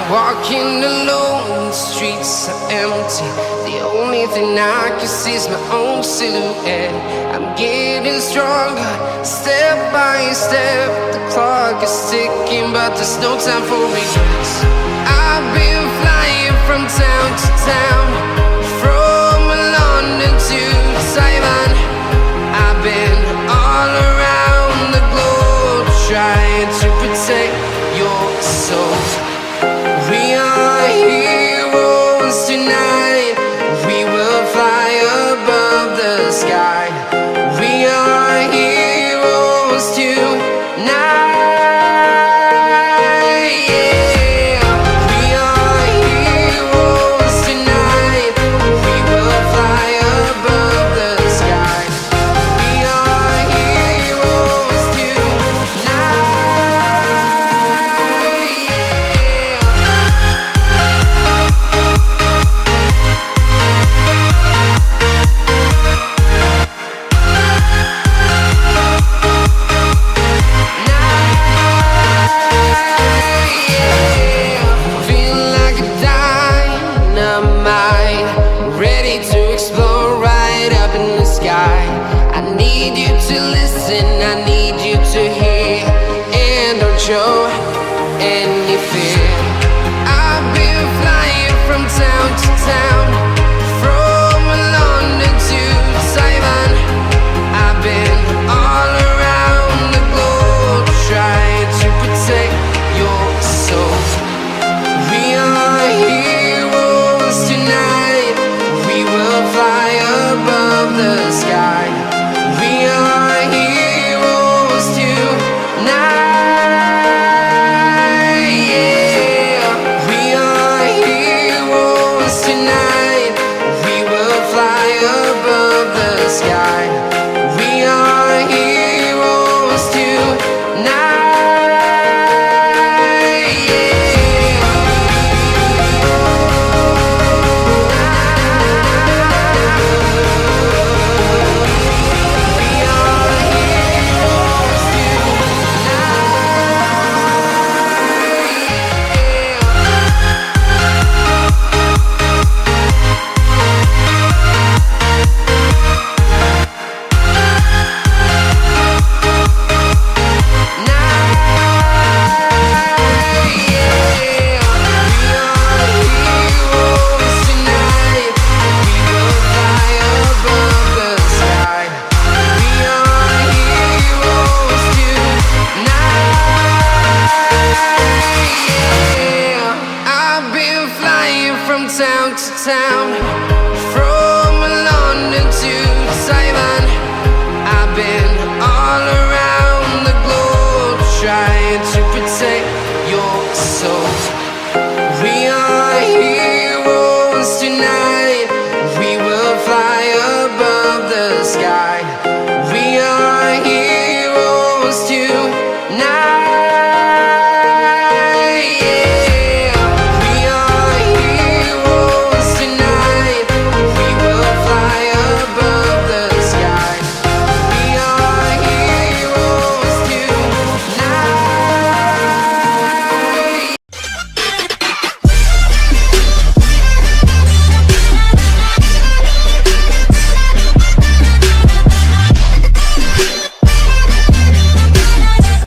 Walking alone, the streets are empty. The only thing I can see is my own silhouette. I'm getting stronger, step by step. The clock is ticking, but there's no time for regrets. I've been flying from town to town, from London to Taiwan. I've been all around the globe, trying to protect your soul. We are heroes tonight. We will fly above the sky. We are heroes tonight. Yeah. We are heroes tonight. We will fly above the sky. We are heroes tonight. I need you to listen, I need you to hear, and don't show any fear. I've been flying from town to town, from London to Taiwan. I've been all around the globe, trying to protect your soul. We are heroes tonight. We will fly above the sky. We are heroes tonight. Yeah. We are heroes tonight. We will fly above the sky. We are heroes tonight. Town to town, from London to Taiwan. I've been all around the globe, trying to protect your soul. We are heroes tonight.